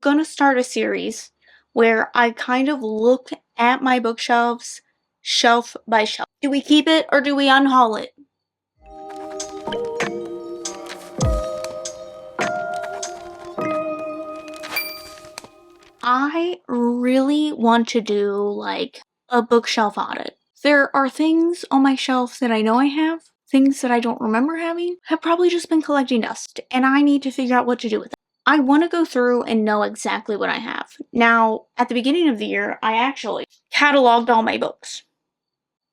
Gonna start a series where I kind of look at my bookshelves shelf by shelf. Do we keep it or do we unhaul it? I really want to do like a bookshelf audit. There are things on my shelf that I know I have, things that I don't remember having, have probably just been collecting dust, and I need to figure out what to do with it. I want to go through and know exactly what I have. Now, at the beginning of the year, I actually cataloged all my books.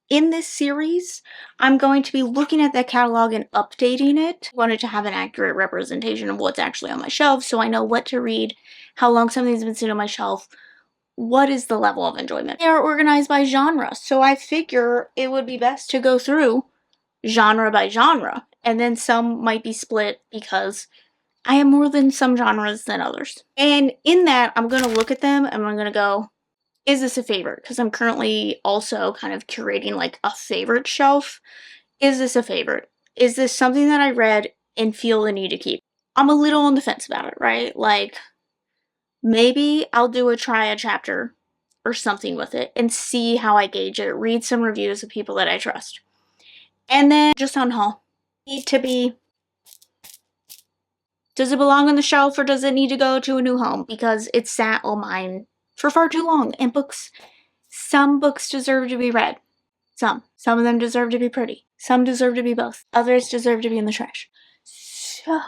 In this series, I'm going to be looking at that catalog and updating it. I wanted to have an accurate representation of what's actually on my shelf so I know what to read, how long something's been sitting on my shelf, what is the level of enjoyment. They are organized by genre, so I figure it would be best to go through genre by genre, and then some might be split because I have more than some genres than others. And in that, I'm going to look at them and I'm going to go, is this a favorite? Because I'm currently also kind of curating like a favorite shelf. Is this a favorite? Is this something that I read and feel the need to keep? I'm a little on the fence about it, right? Like, maybe I'll try a chapter or something with it and see how I gauge it. Read some reviews of people that I trust. And then just unhaul. Need to be, does it belong on the shelf or does it need to go to a new home? Because it sat on mine for far too long. And some books deserve to be read. Some of them deserve to be pretty. Some deserve to be both. Others deserve to be in the trash. So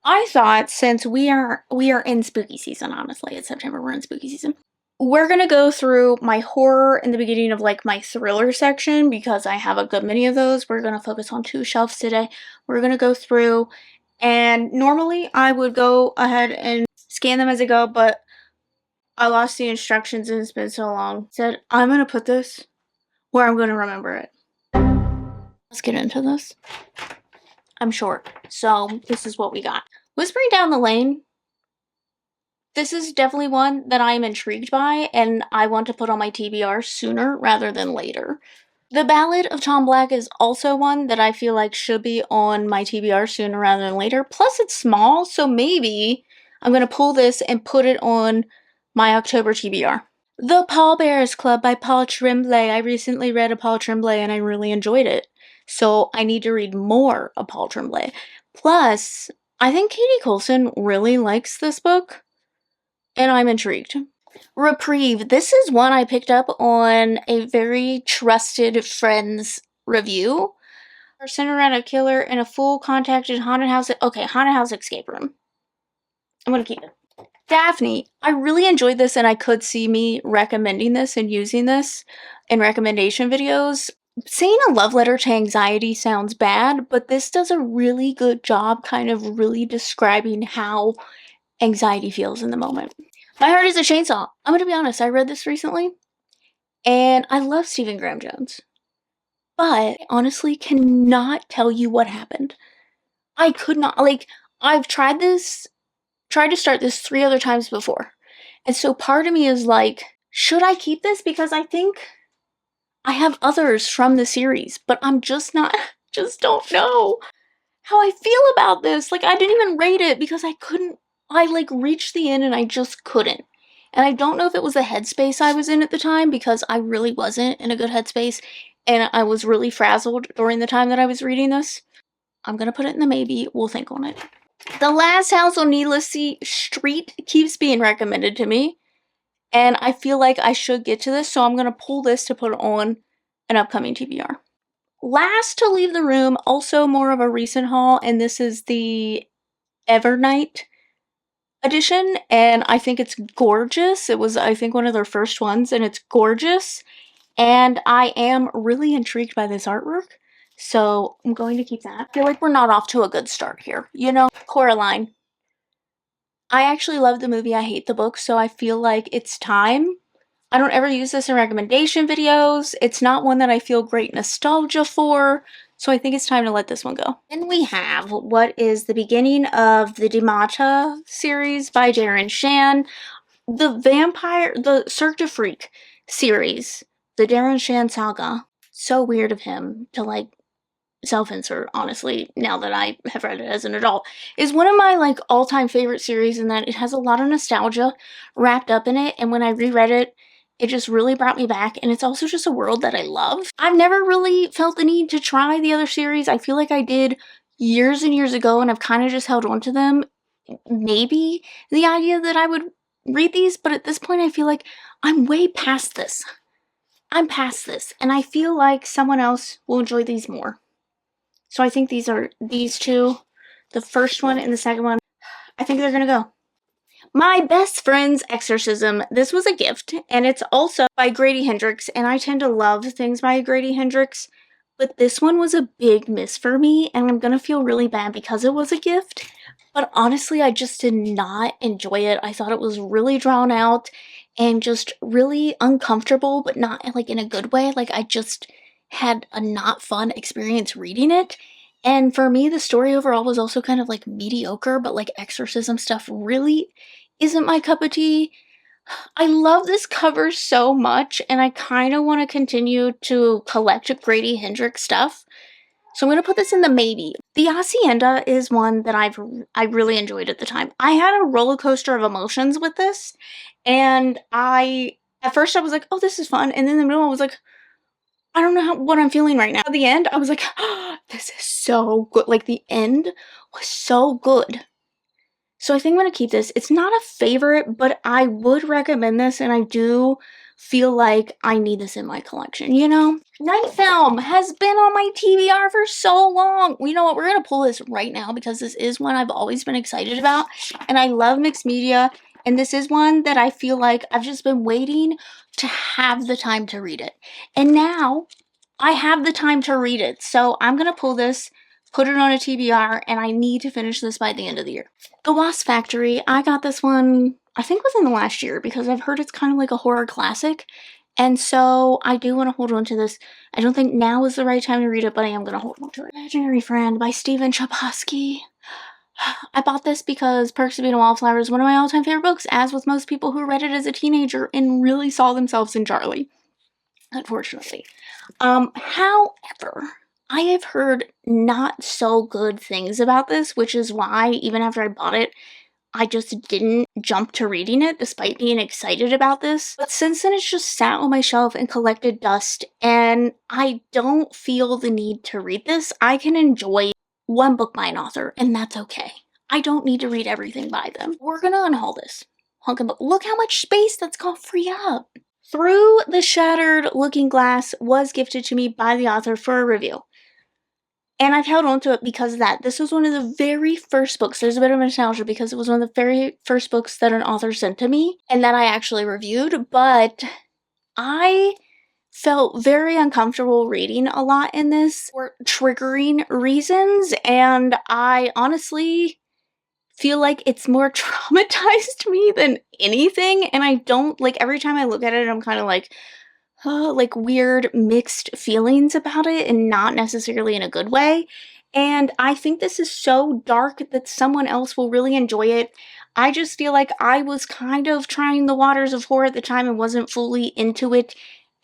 I thought, since we are in spooky season, honestly, it's September, we're in spooky season. We're gonna go through my horror in the beginning of like my thriller section because I have a good many of those. We're gonna focus on 2 shelves today. We're gonna go through, and normally I would go ahead and scan them as I go, but I lost the instructions and it's been so long. Said, I'm gonna put this where I'm gonna remember it. Let's get into this. I'm short, so this is what we got. Whispering Down the Lane. This is definitely one that I'm intrigued by, and I want to put on my TBR sooner rather than later. The Ballad of Tom Black is also one that I feel like should be on my TBR sooner rather than later. Plus, it's small, so maybe I'm going to pull this and put it on my October TBR. The Pallbearers Club by Paul Tremblay. I recently read a Paul Tremblay and I really enjoyed it. So I need to read more of Paul Tremblay. Plus, I think Katie Coulson really likes this book, and I'm intrigued. Reprieve. This is one I picked up on a very trusted friend's review. Centered around a killer in a full contacted haunted house. Okay, haunted house escape room. I'm gonna keep it. Daphne. I really enjoyed this and I could see me recommending this and using this in recommendation videos. Saying a love letter to anxiety sounds bad, but this does a really good job kind of really describing how anxiety feels in the moment. My Heart is a Chainsaw. I'm gonna be honest, I read this recently, and I love Stephen Graham Jones, but I honestly cannot tell you what happened. I could not, like, I've tried to start this 3 other times before, and so part of me is like, should I keep this? Because I think I have others from the series, but I'm just don't know how I feel about this. Like, I didn't even rate it because I reached the end and I just couldn't. And I don't know if it was the headspace I was in at the time, because I really wasn't in a good headspace and I was really frazzled during the time that I was reading this. I'm gonna put it in the maybe. We'll think on it. The Last House on Needless Street keeps being recommended to me, and I feel like I should get to this, so I'm gonna pull this to put on an upcoming TBR. Last to Leave the Room, also more of a recent haul, and this is the Evernight edition, and I think it's gorgeous. It was, I think, one of their first ones, and it's gorgeous, and I am really intrigued by this artwork, so I'm going to keep that. I feel like we're not off to a good start here, you know? Coraline. I actually love the movie, I hate the book, so I feel like it's time. I don't ever use this in recommendation videos. It's not one that I feel great nostalgia for, so I think it's time to let this one go. Then we have what is the beginning of the Demata series by Darren Shan. The Cirque du Freak series. The Darren Shan saga. So weird of him to, like, self-insert, honestly, now that I have read it as an adult, is one of my, like, all-time favorite series in that it has a lot of nostalgia wrapped up in it, and when I reread it, it just really brought me back, and it's also just a world that I love. I've never really felt the need to try the other series. I feel like I did years and years ago, and I've kind of just held on to them. Maybe the idea that I would read these, but at this point I feel like I'm way past this. I'm past this, and I feel like someone else will enjoy these more. So I think these are these two, the first one and the second one, I think they're gonna go. My Best Friend's Exorcism. This was a gift, and it's also by Grady Hendrix, and I tend to love things by Grady Hendrix, but this one was a big miss for me, and I'm gonna feel really bad because it was a gift, but honestly, I just did not enjoy it. I thought it was really drawn out and just really uncomfortable, but not like in a good way. Like, I just had a not fun experience reading it. And for me, the story overall was also kind of like mediocre, but like exorcism stuff really isn't my cup of tea. I love this cover so much, and I kind of want to continue to collect Grady Hendrix stuff. So I'm going to put this in the maybe. The Hacienda is one that I really enjoyed at the time. I had a roller coaster of emotions with this, and at first I was like, oh, this is fun, and then in the middle I was like, I don't know what I'm feeling right now. At the end, I was like, oh, this is so good. Like, the end was so good. So I think I'm going to keep this. It's not a favorite, but I would recommend this, and I do feel like I need this in my collection, you know? Night Film has been on my TBR for so long. You know what? We're going to pull this right now because this is one I've always been excited about, and I love mixed media, and this is one that I feel like I've just been waiting to have the time to read it. And now I have the time to read it, so I'm going to pull this, put it on a TBR, and I need to finish this by the end of the year. The Wasp Factory, I got this one, I think within the last year, because I've heard it's kind of like a horror classic, and so I do want to hold on to this. I don't think now is the right time to read it, but I am going to hold on to it. Imaginary Friend by Stephen Chbosky. I bought this because Perks of Being a Wallflower is one of my all-time favorite books, as with most people who read it as a teenager and really saw themselves in Charlie, unfortunately. However, I have heard not so good things about this, which is why, even after I bought it, I just didn't jump to reading it, despite being excited about this. But since then, it's just sat on my shelf and collected dust, and I don't feel the need to read this. I can enjoy one book by an author, and that's okay. I don't need to read everything by them. We're gonna unhaul this hunk of book. Look how much space that's gonna free up. Through the Shattered Looking Glass was gifted to me by the author for a review. And I've held on to it because of that. This was one of the very first books. There's a bit of nostalgia because it was one of the very first books that an author sent to me and that I actually reviewed. But I felt very uncomfortable reading a lot in this for triggering reasons. And I honestly feel like it's more traumatized me than anything. And I don't, like, every time I look at it, I'm kind of like weird mixed feelings about it, and not necessarily in a good way. And I think this is so dark that someone else will really enjoy it. I just feel like I was kind of trying the waters of horror at the time and wasn't fully into it.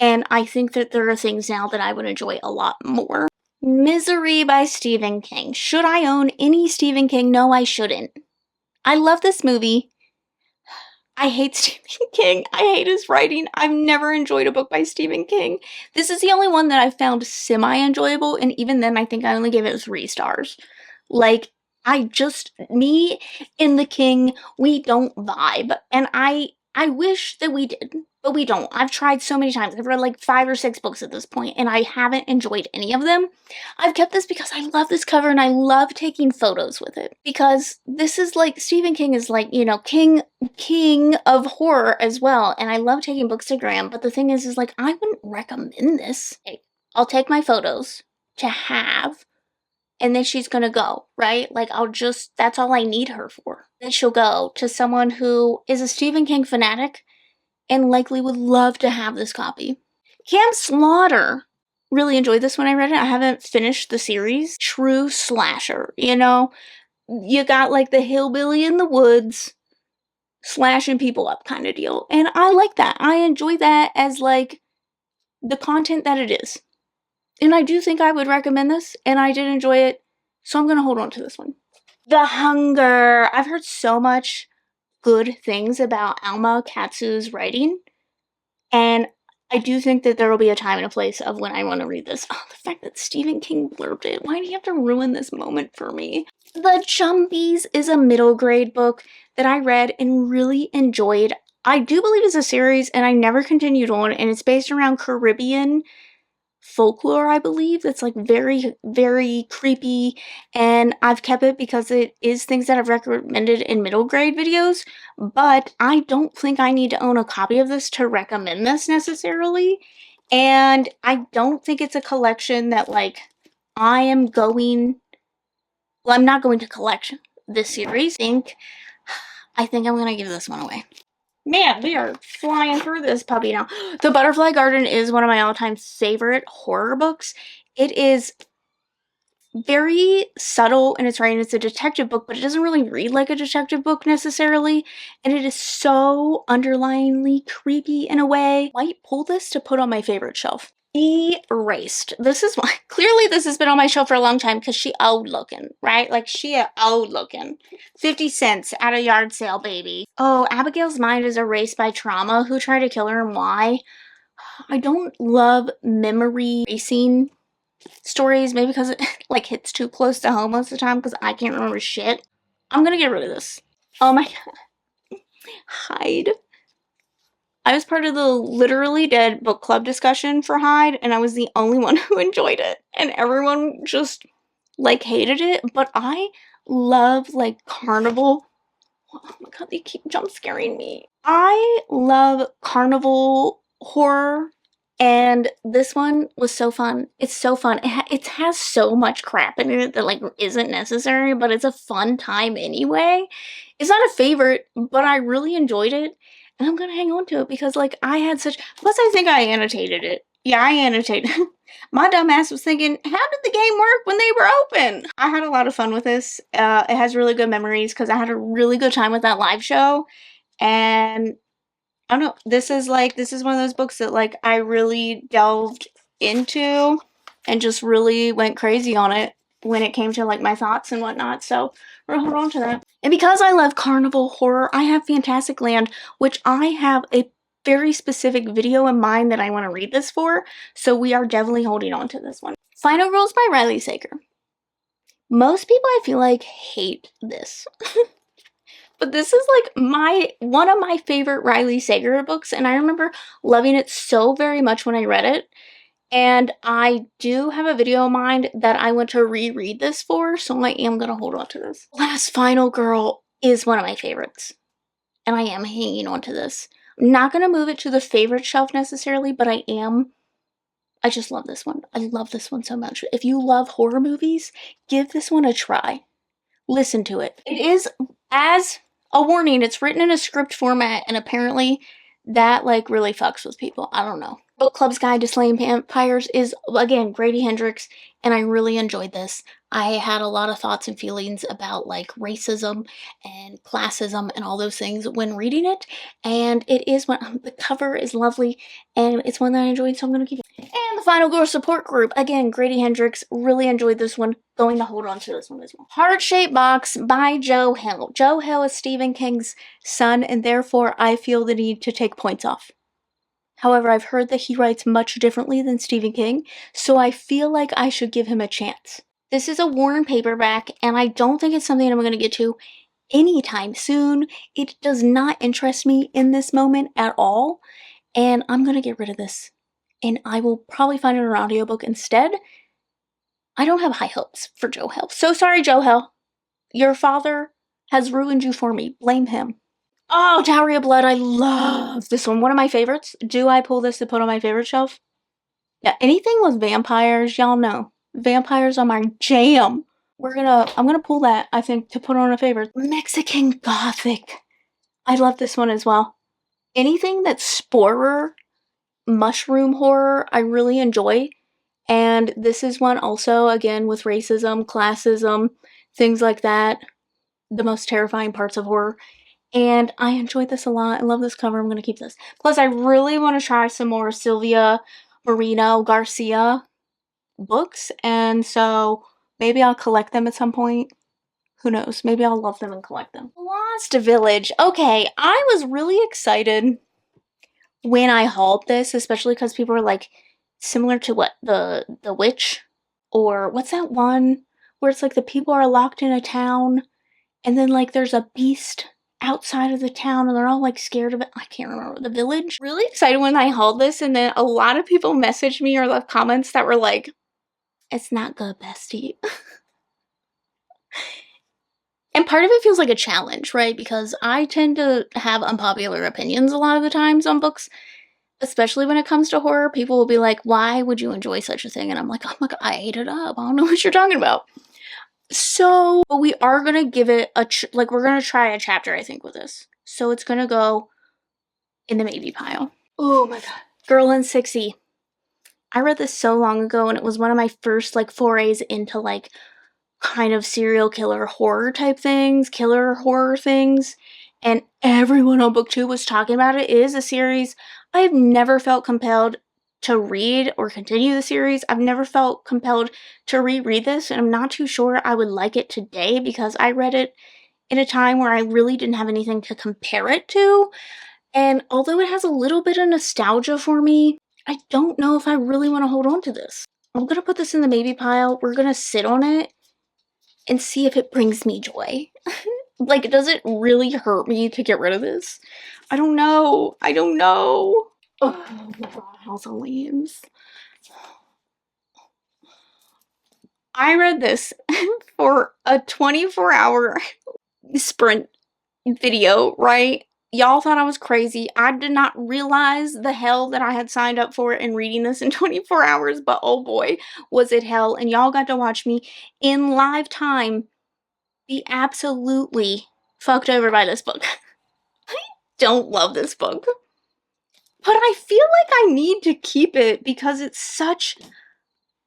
And I think that there are things now that I would enjoy a lot more. Misery by Stephen King. Should I own any Stephen King? No, I shouldn't. I love this movie. I hate Stephen King. I hate his writing. I've never enjoyed a book by Stephen King. This is the only one that I found semi-enjoyable, and even then I think I only gave it 3 stars. Like, me and the King, we don't vibe, and I wish that we did, but we don't. I've tried so many times. I've read like 5 or 6 books at this point, and I haven't enjoyed any of them. I've kept this because I love this cover, and I love taking photos with it. Because this is like, Stephen King is like, you know, king of horror as well, and I love taking books to Graham, but the thing is like, I wouldn't recommend this. Hey, I'll take my photos to have, and then she's gonna go, right? Like, that's all I need her for. Then she'll go to someone who is a Stephen King fanatic and likely would love to have this copy. Cam Slaughter. Really enjoyed this when I read it. I haven't finished the series. True slasher, you know? You got like the hillbilly in the woods slashing people up kind of deal. And I like that. I enjoy that as like the content that it is. And I do think I would recommend this, and I did enjoy it, so I'm going to hold on to this one. The Hunger. I've heard so much good things about Alma Katsu's writing, and I do think that there will be a time and a place of when I want to read this. Oh, the fact that Stephen King blurbed it. Why do you have to ruin this moment for me? The Chumbies is a middle grade book that I read and really enjoyed. I do believe it's a series, and I never continued on, and it's based around Caribbean folklore, I believe. That's like very, very creepy, and I've kept it because it is things that I've recommended in middle grade videos, but I don't think I need to own a copy of this to recommend this necessarily, and I don't think it's a collection that, like, I am going, well, I'm not going to collect this series. I think I'm gonna give this one away. Man, we are flying through this puppy now. The Butterfly Garden is one of my all-time favorite horror books. It is very subtle in its writing. It's a detective book, but it doesn't really read like a detective book necessarily. And it is so underlyingly creepy in a way. I might pull this to put on my favorite shelf. Erased. This is why, clearly this has been on my shelf for a long time because she old looking, right? Like she old looking. 50 cents at a yard sale, baby. Oh, Abigail's mind is erased by trauma. Who tried to kill her and why? I don't love memory erasing stories, maybe because it like hits too close to home most of the time because I can't remember shit. I'm gonna get rid of this. Oh my god. Hyde. I was part of the Literally Dead book club discussion for Hyde, and I was the only one who enjoyed it. And everyone just, like, hated it. But I love, like, carnival. Oh my god, they keep jump scaring me. I love carnival horror, and this one was so fun. It's so fun. It has so much crap in it that, like, isn't necessary, but it's a fun time anyway. It's not a favorite, but I really enjoyed it. And I'm gonna hang on to it because, like, I had such. Plus, I think I annotated it. Yeah, I annotated. My dumbass was thinking, how did the game work when they were open? I had a lot of fun with this. It has really good memories because I had a really good time with that live show. And I don't know. This is one of those books that, like, I really delved into and just really went crazy on it when it came to, like, my thoughts and whatnot. So we're gonna hold on to that. And because I love carnival horror, I have Fantastic Land, which I have a very specific video in mind that I want to read this for. So we are definitely holding on to this one. Final Girls by Riley Sager. Most people, I feel like, hate this. But this is like one of my favorite Riley Sager books, and I remember loving it so very much when I read it. And I do have a video in mind that I want to reread this for, so I am going to hold on to this. Last Final Girl is one of my favorites, and I am hanging on to this. I'm not going to move it to the favorite shelf necessarily, but I just love this one. I love this one so much. If you love horror movies, give this one a try. Listen to it. It is, as a warning, it's written in a script format, and apparently that, like, really fucks with people. I don't know. Book Club's Guide to Slaying Vampires is, again, Grady Hendrix, and I really enjoyed this. I had a lot of thoughts and feelings about, like, racism and classism and all those things when reading it, and it is one, the cover is lovely, and it's one that I enjoyed, so I'm going to keep it. And the Final Girl Support Group, again, Grady Hendrix, really enjoyed this one, going to hold on to this one as well. Heart-Shaped Box by Joe Hill. Joe Hill is Stephen King's son, and therefore I feel the need to take points off. However, I've heard that he writes much differently than Stephen King, so I feel like I should give him a chance. This is a worn paperback, and I don't think it's something I'm going to get to anytime soon. It does not interest me in this moment at all, and I'm going to get rid of this. And I will probably find it on an audiobook instead. I don't have high hopes for Joe Hill. So sorry, Joe Hill. Your father has ruined you for me. Blame him. Oh, Dowry of Blood. I love this one. One of my favorites. Do I pull this to put on my favorite shelf? Yeah, anything with vampires, y'all know. Vampires are my jam. I'm gonna pull that, I think, to put on a favorite. Mexican Gothic. I love this one as well. Anything that's sporer, mushroom horror, I really enjoy. And this is one also, again, with racism, classism, things like that. The most terrifying parts of horror. And I enjoyed this a lot. I love this cover. I'm going to keep this. Plus, I really want to try some more Sylvia Moreno Garcia books, and so maybe I'll collect them at some point. Who knows? Maybe I'll love them and collect them. Lost Village. Okay, I was really excited when I hauled this, especially because people were like, similar to what? The Witch? Or what's that one where it's like the people are locked in a town and then like there's a beast outside of the town and they're all like scared of it. I can't remember. The Village. Really excited when I hauled this, and then a lot of people messaged me or left comments that were like, it's not good, bestie. And part of it feels like a challenge, right? Because I tend to have unpopular opinions a lot of the times on books, especially when it comes to horror. People will be like, why would you enjoy such a thing? And I'm like, oh my god, I ate it up. I don't know what you're talking about. So, but we are going to give it like, we're going to try a chapter, I think, with this. So it's going to go in the maybe pile. Oh my god. Girl in 6E. I read this so long ago, and it was one of my first, like, forays into, like, kind of serial killer horror type things, killer horror things, and everyone on book 2 was talking about it. It is a series I have never felt compelled to read or continue the series. I've never felt compelled to reread this, and I'm not too sure I would like it today because I read it in a time where I really didn't have anything to compare it to, and although it has a little bit of nostalgia for me, I don't know if I really want to hold on to this. I'm gonna put this in the maybe pile. We're gonna sit on it and see if it brings me joy. Like, does it really hurt me to get rid of this? I don't know. I don't know. Oh my god, House of Leaves. I read this for a 24-hour sprint video, right? Y'all thought I was crazy. I did not realize the hell that I had signed up for in reading this in 24 hours, but oh boy, was it hell. And y'all got to watch me in live time be absolutely fucked over by this book. I don't love this book, but I feel like I need to keep it because it's such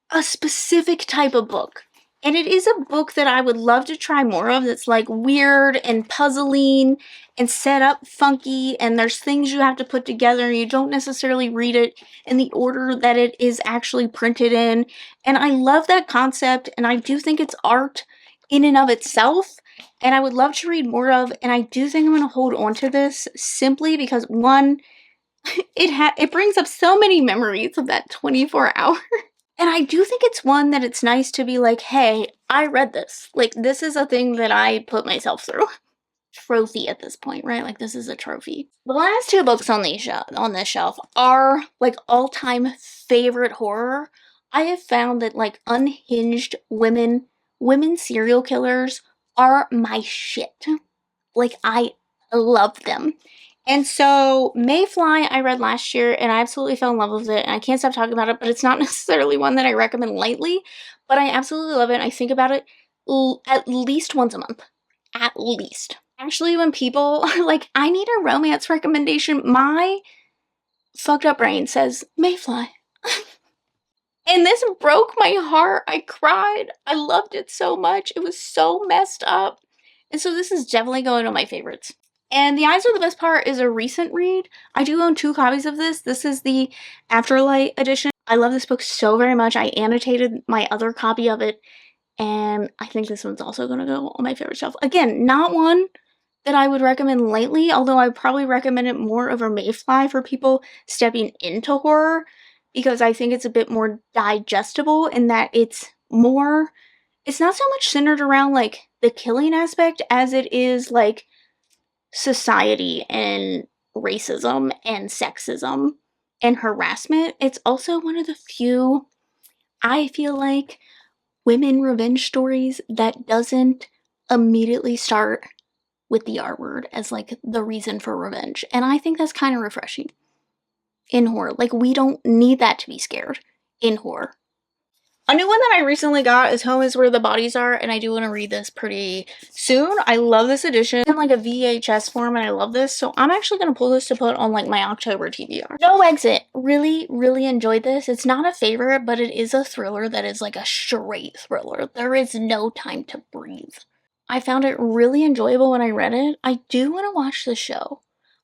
a specific type of book. And it is a book that I would love to try more of, that's like weird and puzzling and set up funky, and there's things you have to put together and you don't necessarily read it in the order that it is actually printed in. And I love that concept, and I do think it's art in and of itself, and I would love to read more of, and I do think I'm going to hold on to this simply because, one, it brings up so many memories of that 24 hour. And I do think it's one that it's nice to be like, hey, I read this. Like, this is a thing that I put myself through. Trophy at this point, right? Like, this is a trophy. The last 2 books on this shelf are, like, all-time favorite horror. I have found that, like, unhinged women serial killers are my shit. Like, I love them. And so, Mayfly I read last year, and I absolutely fell in love with it, and I can't stop talking about it, but it's not necessarily one that I recommend lightly, but I absolutely love it, and I think about it at least once a month. At least. Actually, when people are like, I need a romance recommendation, my fucked up brain says, Mayfly. And this broke my heart. I cried. I loved it so much. It was so messed up. And so this is definitely going on my favorites. And The Eyes Are the Best Part is a recent read. I do own 2 copies of this. This is the Afterlight edition. I love this book so very much. I annotated my other copy of it, and I think this one's also going to go on my favorite shelf. Again, not one that I would recommend lightly, although I probably recommend it more over Mayfly for people stepping into horror, because I think it's a bit more digestible in that it's not so much centered around, like, the killing aspect as it is, like, society and racism and sexism and harassment. It's also one of the few, I feel like, women revenge stories that doesn't immediately start with the R word as, like, the reason for revenge. And I think that's kind of refreshing in horror. Like, we don't need that to be scared in horror. A new one that I recently got is Home is Where the Bodies Are, and I do want to read this pretty soon. I love this edition in, like, a VHS form, and I love this, so I'm actually going to pull this to put on, like, my October TBR. No Exit. Really, really enjoyed this. It's not a favorite, but it is a thriller that is, like, a straight thriller. There is no time to breathe. I found it really enjoyable when I read it. I do want to watch the show.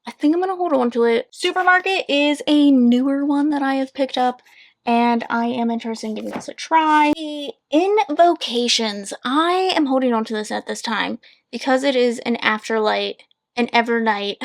I think I'm going to hold on to it. Supermarket is a newer one that I have picked up, and I am interested in giving this a try. Invocations. I am holding on to this at this time because it is an Afterlight, an Evernight,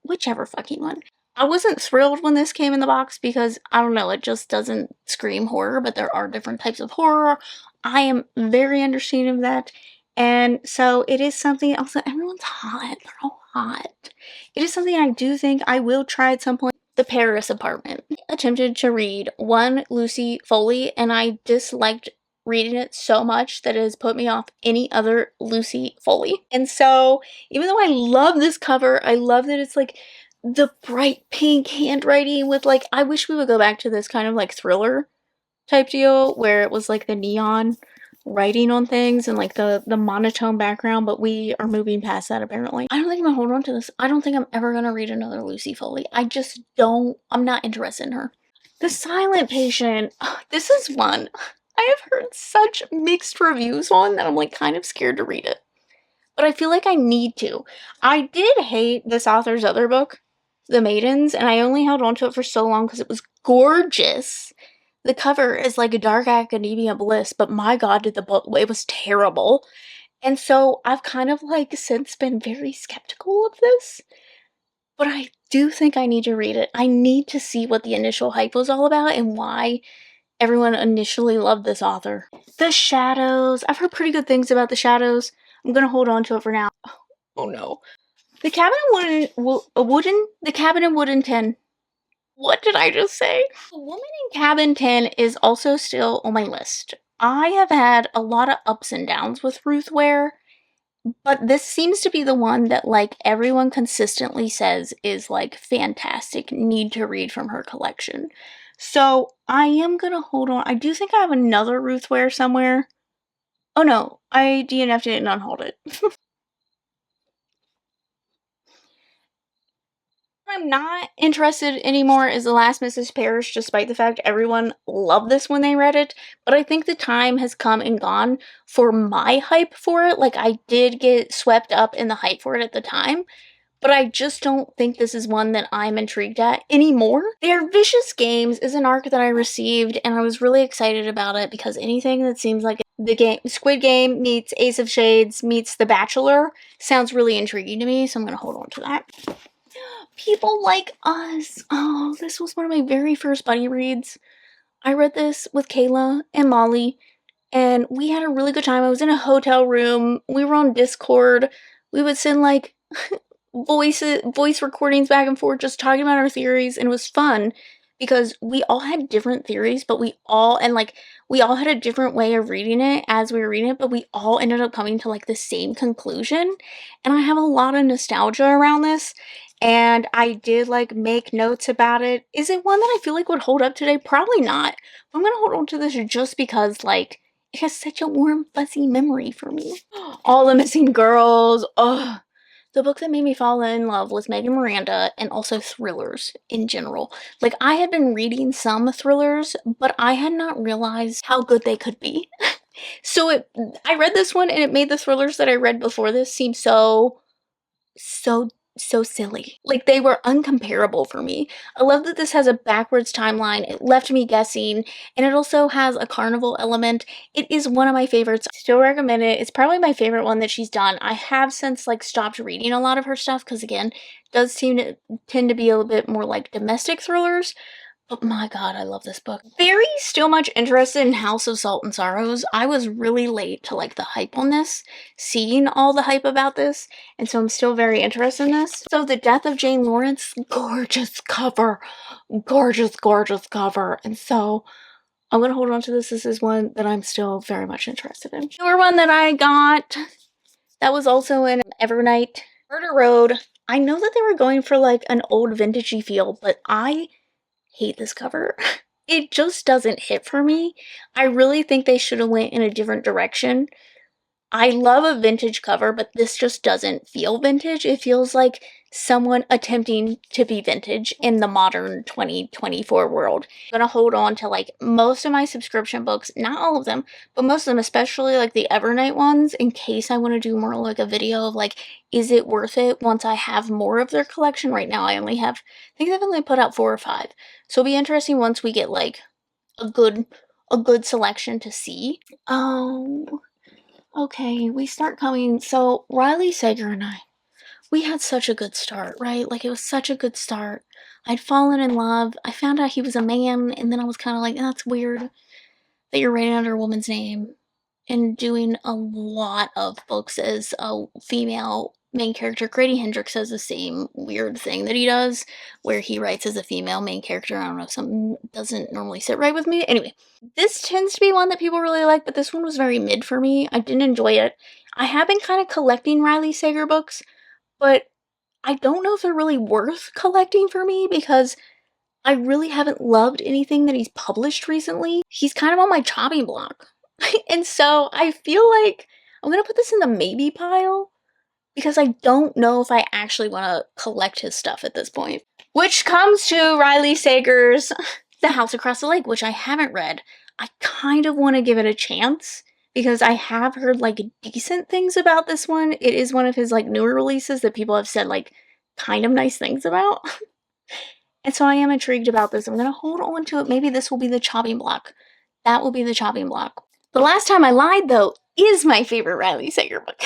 whichever fucking one. I wasn't thrilled when this came in the box because, I don't know, it just doesn't scream horror, but there are different types of horror. I am very understanding of that. And so it is something, also, everyone's hot. They're all hot. It is something I do think I will try at some point. The Paris Apartment. I attempted to read one Lucy Foley, and I disliked reading it so much that it has put me off any other Lucy Foley. And so, even though I love this cover, I love that it's like the bright pink handwriting with like, I wish we would go back to this kind of like thriller type deal where it was like the neon writing on things and like the monotone background, but we are moving past that apparently. I don't think I'm gonna hold on to this. I don't think I'm ever gonna read another Lucy Foley. I just don't, I'm not interested in her. The Silent Patient. This is one I have heard such mixed reviews on that I'm like kind of scared to read it. But I feel like I need to. I did hate this author's other book, The Maidens, and I only held on to it for so long because it was gorgeous. The cover is like a dark academia bliss, but my god, did the book, it was terrible. And so I've kind of like since been very skeptical of this, but I do think I need to read it. I need to see what the initial hype was all about and why everyone initially loved this author. The Shadows. I've heard pretty good things about The Shadows. I'm gonna hold on to it for now. Oh no. The Cabin in Wooden 10. What did I just say? The Woman in Cabin 10 is also still on my list. I have had a lot of ups and downs with Ruth Ware, but this seems to be the one that like everyone consistently says is like fantastic, need to read from her collection. So I am gonna hold on. I do think I have another Ruth Ware somewhere. Oh no, I DNF'd it and unhauled it. I'm not interested anymore is The Last Mrs. Parrish, despite the fact everyone loved this when they read it. But I think the time has come and gone for my hype for it. Like, I did get swept up in the hype for it at the time, but I just don't think this is one that I'm intrigued at anymore. Their Vicious Games is an arc that I received, and I was really excited about it because anything that seems like the game Squid Game meets Ace of Shades meets The Bachelor sounds really intriguing to me, so I'm gonna hold on to that. People Like Us. Oh, this was one of my very first buddy reads. I read this with Kayla and Molly, and we had a really good time. I was in a hotel room. We were on Discord. We would send like voice recordings back and forth just talking about our theories, and it was fun because we all had different theories, but we all had a different way of reading it as we were reading it, but we all ended up coming to like the same conclusion. And I have a lot of nostalgia around this, and I did like make notes about it. Is it one that I feel like would hold up today? Probably not. But I'm gonna hold on to this just because like it has such a warm fuzzy memory for me. All the Missing Girls. Ugh. The book that made me fall in love was Megan Miranda, and also thrillers in general. Like, I had been reading some thrillers, but I had not realized how good they could be. So I read this one, and it made the thrillers that I read before this seem so silly. Like, they were uncomparable for me. I love that this has a backwards timeline. It left me guessing, and it also has a carnival element. It is one of my favorites. I still recommend it. It's probably my favorite one that she's done. I have since like stopped reading a lot of her stuff because again, it does tend to be a little bit more like domestic thrillers. But my god, I love this book. Very still much interested in House of Salt and Sorrows. I was really late to like the hype on this, seeing all the hype about this, and so I'm still very interested in this. So The Death of Jane Lawrence, gorgeous cover. Gorgeous, gorgeous cover. And so I'm gonna hold on to this. This is one that I'm still very much interested in. Newer one that I got, that was also in Evernight, Murder Road. I know that they were going for like an old vintagey feel, but I hate this cover. It just doesn't hit for me. I really think they should have went in a different direction I love a vintage cover, but this just doesn't feel vintage. It feels like someone attempting to be vintage in the modern 2024 world. I'm gonna hold on to like most of my subscription books, not all of them, but most of them, especially like the Evernight ones, in case I want to do more like a video of like, is it worth it once I have more of their collection? Right now I only have, I think they've only put out 4 or 5. So it'll be interesting once we get like a good selection to see. Oh, okay, we start coming. So Riley Sager and I, we had such a good start, right? Like it was such a good start. I'd fallen in love. I found out he was a man, and then I was kind of like, that's weird that you're writing under a woman's name and doing a lot of books as a female main character. Grady Hendrix has the same weird thing that he does, where he writes as a female main character. I don't know, something doesn't normally sit right with me. Anyway, this tends to be one that people really like, but this one was very mid for me. I didn't enjoy it. I have been kind of collecting Riley Sager books, but I don't know if they're really worth collecting for me because I really haven't loved anything that he's published recently. He's kind of on my chopping block. And so I feel like I'm gonna put this in the maybe pile because I don't know if I actually want to collect his stuff at this point. Which comes to Riley Sager's The House Across the Lake, which I haven't read. I kind of want to give it a chance because I have heard like decent things about this one. It is one of his like newer releases that people have said like kind of nice things about. And so I am intrigued about this. I'm going to hold on to it. Maybe this will be the chopping block. That will be the chopping block. The Last Time I Lied, though, is my favorite Riley Sager book.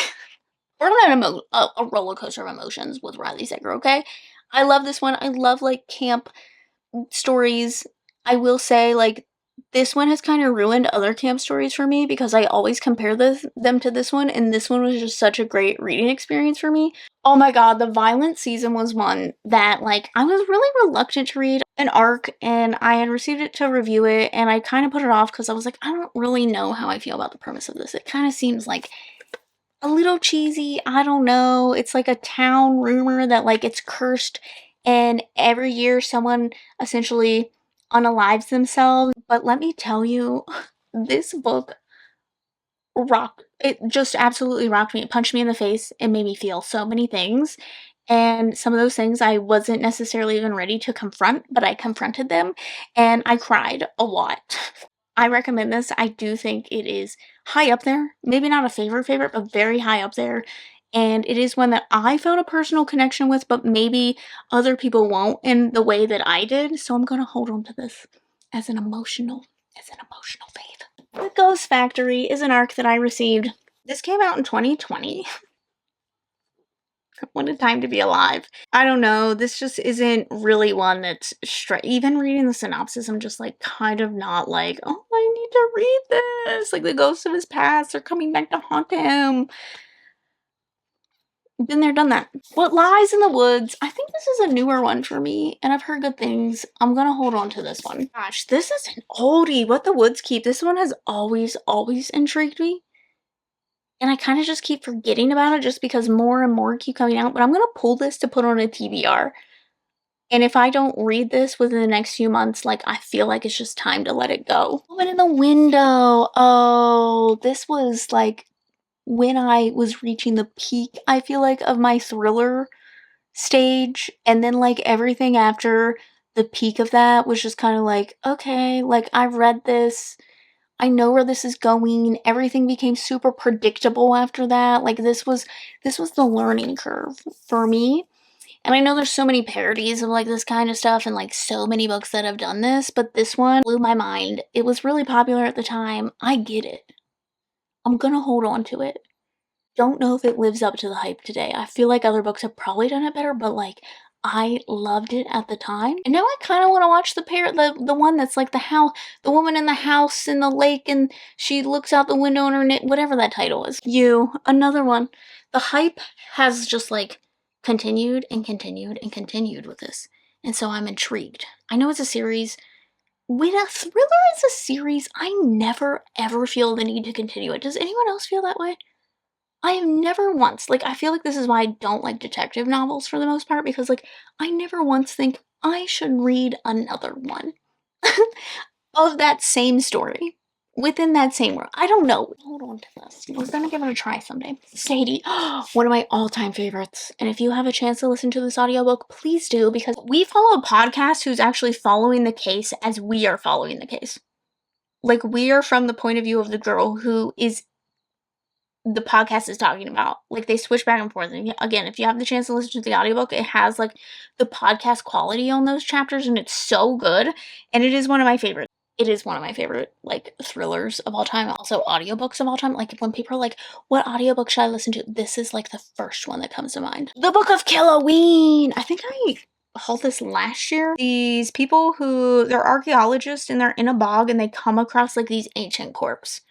We're on a roller coaster of emotions with Riley Sager, okay? I love this one. I love, like, camp stories. I will say, like, this one has kind of ruined other camp stories for me because I always compare them to this one, and this one was just such a great reading experience for me. Oh my god, the Violent Season was one that, like, I was really reluctant to read an arc, and I had received it to review it, and I kind of put it off because I was like, I don't really know how I feel about the premise of this. It kind of seems like a little cheesy. I don't know. It's like a town rumor that, like, it's cursed, and every year someone essentially unalives themselves. But let me tell you, this book rocked. It just absolutely rocked me. It punched me in the face. It made me feel so many things. And some of those things I wasn't necessarily even ready to confront, but I confronted them and I cried a lot. I recommend this. I do think it is high up there. Maybe not a favorite, but very high up there. And it is one that I felt a personal connection with, but maybe other people won't in the way that I did. So I'm going to hold on to this as an emotional faith. The Ghost Factory is an arc that I received. This came out in 2020. What a time to be alive. I don't know, this just isn't really one that's even reading the synopsis, I'm just like kind of not like, oh, I need to read this. Like the ghosts of his past are coming back to haunt him. Been there, done that. What Lies in the Woods. I think this is a newer one for me, and I've heard good things. I'm gonna hold on to this one. Gosh, this is an oldie. What the Woods Keep. This one has always intrigued me. And I kind of just keep forgetting about it just because more and more keep coming out. But I'm going to pull this to put on a TBR. And if I don't read this within the next few months, like, I feel like it's just time to let it go. Woman in the Window. Oh, this was, like, when I was reaching the peak, I feel like, of my thriller stage. And then, like, everything after the peak of that was just kind of like, okay, like, I've read this. I know where this is going. Everything became super predictable after that. Like this was the learning curve for me. And I know there's so many parodies of like this kind of stuff and like so many books that have done this, but this one blew my mind. It was really popular at the time. I get it. I'm gonna hold on to it. Don't know if it lives up to the hype today. I feel like other books have probably done it better, but like I loved it at the time. And now I kind of want to watch the one that's like the woman in the house in the lake and she looks out the window and whatever that title is. Another one. The hype has just like continued and continued and continued with this. And so I'm intrigued. I know it's a series. When a thriller is a series, I never ever feel the need to continue it. Does anyone else feel that way? I have never once, like, I feel like this is why I don't like detective novels for the most part, because, like, I never once think I should read another one of that same story. within that same room. I don't know. Hold on to this. We're gonna give it a try someday. Sadie, one of my all-time favorites. And if you have a chance to listen to this audiobook, please do, because we follow a podcast who's actually following the case as we are following the case. Like, we are from the point of view of the girl who is the podcast is talking about. Like, they switch back and forth. And again, if you have the chance to listen to the audiobook, it has like the podcast quality on those chapters, and it's so good. And it is one of my favorites. It is one of my favorite, like, thrillers of all time. Also, audiobooks of all time. Like, when people are like, what audiobook should I listen to? This is, like, the first one that comes to mind. The Book of Halloween! I think I hauled this last year. These people who, they're archaeologists, and they're in a bog, and they come across, like, these ancient corpses.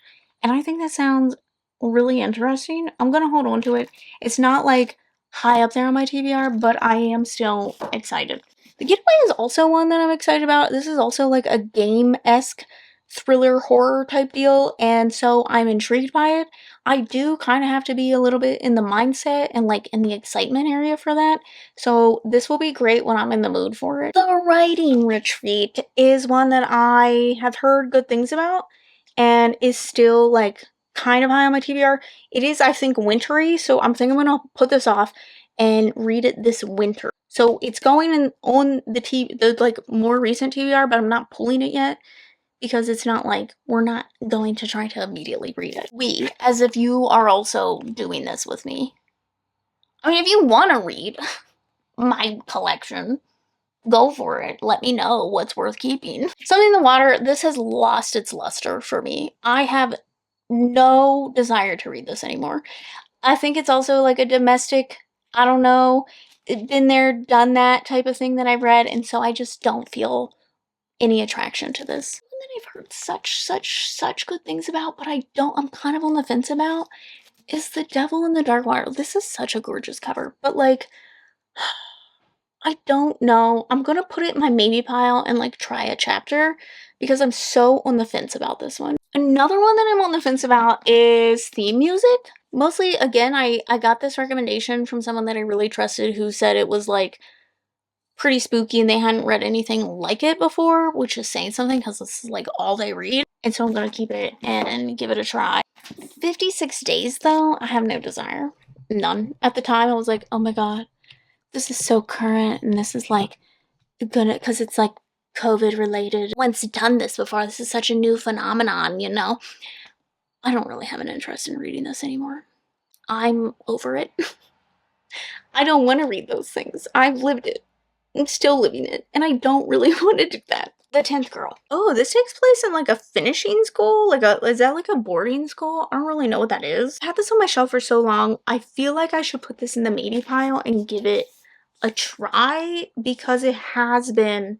And I think that sounds really interesting. I'm gonna hold on to it. It's not, like, high up there on my TBR, but I am still excited. The Getaway is also one that I'm excited about. This is also like a game-esque thriller horror type deal, and so I'm intrigued by it. I do kind of have to be a little bit in the mindset and like in the excitement area for that, so this will be great when I'm in the mood for it. The Writing Retreat is one that I have heard good things about and is still like kind of high on my TBR. It is, I think, wintry, so I'm thinking I'm gonna put this off and read it this winter. So it's going in on the like more recent TBR, but I'm not pulling it yet because it's not like we're not going to try to immediately read it. As if you are also doing this with me. I mean, if you want to read my collection, go for it. Let me know what's worth keeping. Something in the Water, this has lost its luster for me. I have no desire to read this anymore. I think it's also like a domestic, I don't know, been there, done that type of thing that I've read, and so I just don't feel any attraction to this. One that I've heard such good things about, but I'm kind of on the fence about, is The Devil in the Dark Water. This is such a gorgeous cover, but like, I don't know. I'm gonna put it in my maybe pile and like try a chapter because I'm so on the fence about this one. Another one that I'm on the fence about is theme music. Mostly, again, I got this recommendation from someone that I really trusted who said it was like pretty spooky and they hadn't read anything like it before, which is saying something because this is like all they read. And so I'm gonna keep it and give it a try. 56 Days though, I have no desire. None. At the time I was like, oh my god, this is so current and this is like gonna, because it's like COVID related. Once done this before, this is such a new phenomenon, you know? I don't really have an interest in reading this anymore. I'm over it. I don't want to read those things. I've lived it. I'm still living it, and I don't really want to do that. The 10th Girl. Oh, this takes place in like a finishing school? Is that like a boarding school? I don't really know what that is. I've had this on my shelf for so long. I feel like I should put this in the maybe pile and give it a try because it has been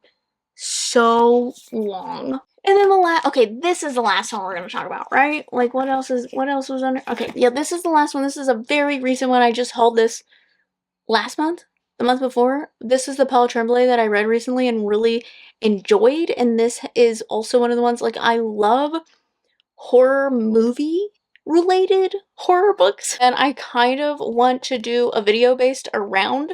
so long. And then this is the last one we're going to talk about, right? Like, what else was under? Okay, yeah, this is the last one. This is a very recent one. I just hauled this last month, the month before. This is the Paul Tremblay that I read recently and really enjoyed. And this is also one of the ones, like, I love horror movie related horror books. And I kind of want to do a video based around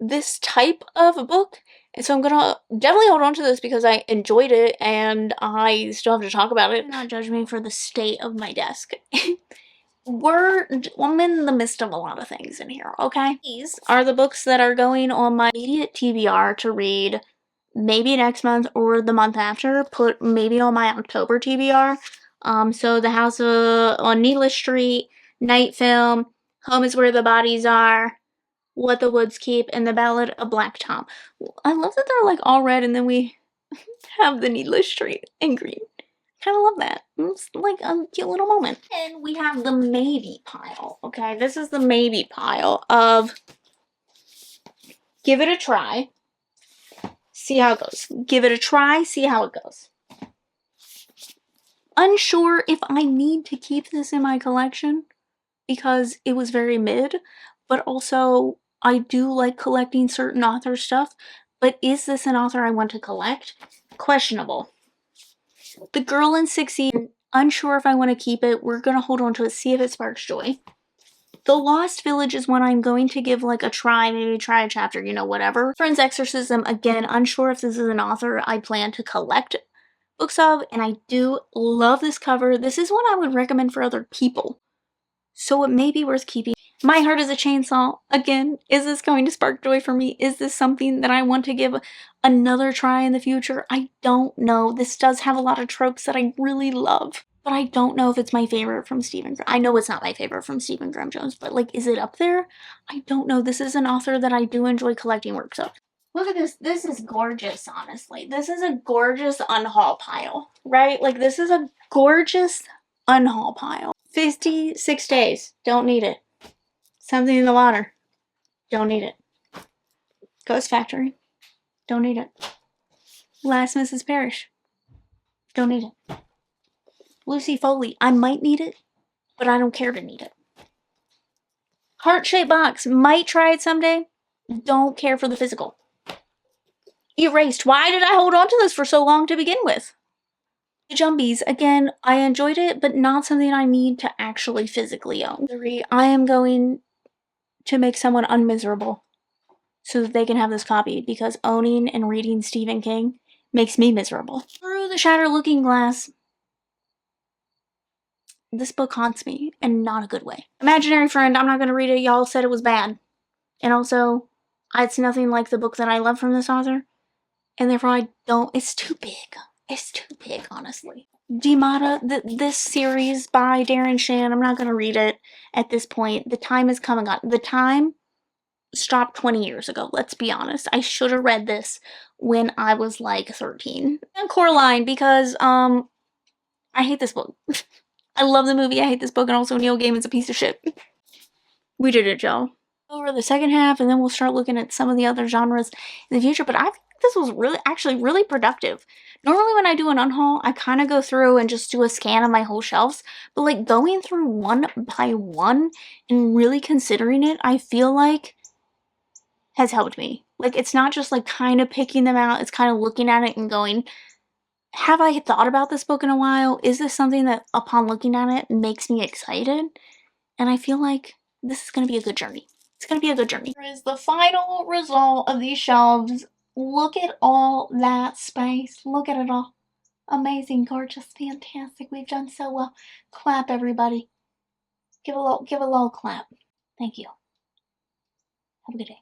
this type of book. And so I'm gonna definitely hold on to this because I enjoyed it and I still have to talk about it. Do not judge me for the state of my desk. I'm in the midst of a lot of things in here, okay? These are the books that are going on my immediate TBR to read maybe next month or the month after. Put maybe on my October TBR. So The House on Needless Street, Night Film, Home is Where the Bodies Are, What the Woods Keep, and The Ballad of Black Tom. I love that they're like all red and then we have the Needless Street in green. Kind of love that. It's like a cute little moment. And we have the maybe pile, okay? This is the maybe pile of give it a try, see how it goes. Give it a try, see how it goes. Unsure if I need to keep this in my collection because it was very mid, but also I do like collecting certain author stuff, but is this an author I want to collect? Questionable. The Girl in 16, unsure if I want to keep it. We're going to hold on to it, see if it sparks joy. The Lost Village is one I'm going to give like a try, maybe try a chapter, you know, whatever. Friend's Exorcism, again, unsure if this is an author I plan to collect, books of, and I do love this cover. This is one I would recommend for other people, so it may be worth keeping. My Heart is a Chainsaw. Again, is this going to spark joy for me? Is this something that I want to give another try in the future? I don't know. This does have a lot of tropes that I really love, but I don't know if it's my favorite from Stephen Graham. I know it's not my favorite from Stephen Graham Jones, but like, is it up there? I don't know. This is an author that I do enjoy collecting works of. Look at this. This is gorgeous, honestly. This is a gorgeous unhaul pile, right? Like, this is a gorgeous unhaul pile. 56 days. Don't need it. Something in the Water. Don't need it. Ghost Factory. Don't need it. Last Mrs. Parrish. Don't need it. Lucy Foley. I might need it, but I don't care to need it. Heart-shaped box. Might try it someday. Don't care for the physical. Erased. Why did I hold on to this for so long to begin with? The Jumbies. Again, I enjoyed it, but not something I need to actually physically own. 3. I am going to make someone unmiserable so that they can have this copy, because owning and reading Stephen King makes me miserable. Through the Shattered Looking Glass. This book haunts me, and not a good way. Imaginary Friend, I'm not going to read it. Y'all said it was bad. And also, it's nothing like the book that I love from this author, and therefore I don't, it's too big. It's too big, honestly. Demata, this series by Darren Shan, I'm not going to read it at this point. The time is coming on. The time stopped 20 years ago, let's be honest. I should have read this when I was like 13. And Coraline, because I hate this book. I love the movie, I hate this book, and also Neil Gaiman's a piece of shit. We did it, Joe. Over the second half, and then we'll start looking at some of the other genres in the future, but I think this was really productive. Normally when I do an unhaul, I kind of go through and just do a scan of my whole shelves, but like going through one by one and really considering it, I feel like has helped me. Like, it's not just like kind of picking them out, it's kind of looking at it and going, have I thought about this book in a while? Is this something that upon looking at it makes me excited? And I feel like this is going to be a good journey. It's going to be a good journey. Here is the final result of these shelves. Look at all that space. Look at it all. Amazing, gorgeous, fantastic. We've done so well. Clap, everybody. Give a little clap. Thank you. Have a good day.